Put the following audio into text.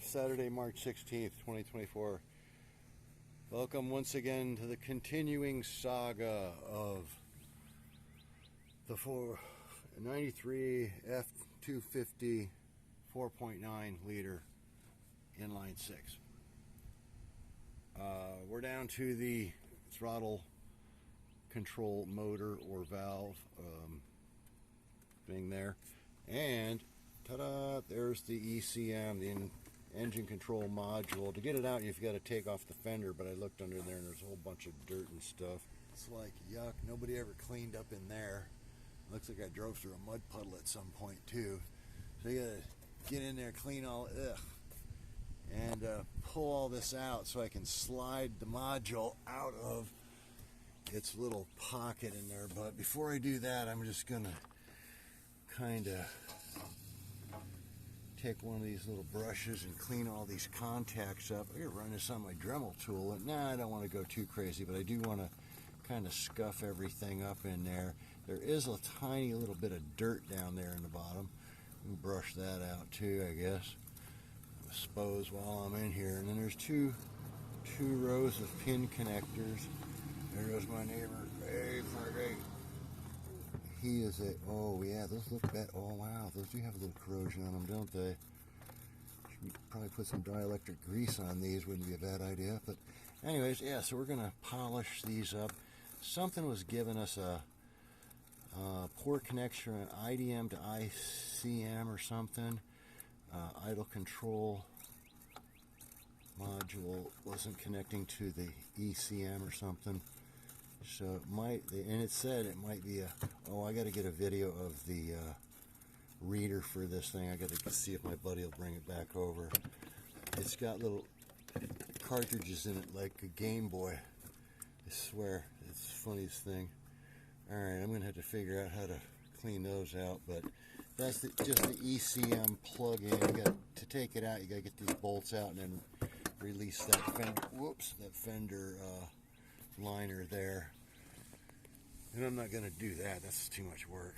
Saturday, March 16th, 2024. Welcome once again to the continuing saga of the 93 F250 4.9 liter inline six. We're down to the throttle control motor or valve thing there, and ta-da, there's the ECM, the engine control module. To get it out, you've got to take off the fender, but I looked under there and there's a whole bunch of dirt and stuff. It's like, yuck, nobody ever cleaned up in there. Looks like I drove through a mud puddle at some point too. So you gotta get in there, clean all, and pull all this out so I can slide the module out of its little pocket in there. But before I do that, I'm just gonna kind of take one of these little brushes and clean all these contacts up. I'm gonna run this on my Dremel tool, and I don't want to go too crazy, but I do want to kind of scuff everything up in there. There is a tiny little bit of dirt down there in the bottom. We'll brush that out too, I guess. Dispose while I'm in here. And then there's two rows of pin connectors. There goes my neighbor. Hey, Fergie. He is a, oh yeah, those look bad. Oh wow, those do have a little corrosion on them, don't they? Should probably put some dielectric grease on these, wouldn't be a bad idea. But anyways, yeah, so we're gonna polish these up. Something was giving us a poor connection, an IDM to ICM or something. Idle control module wasn't connecting to the ECM or something. So it might, and it said it might be a, oh, I got to get a video of the reader for this thing. I got to see if my buddy will bring it back over. It's got little cartridges in it like a Game Boy. I swear, it's the funniest thing. Alright, I'm going to have to figure out how to clean those out, but that's just the ECM plug-in. You got to take it out, you got to get these bolts out and then release that fender, that fender liner there. And I'm not going to do that, that's too much work.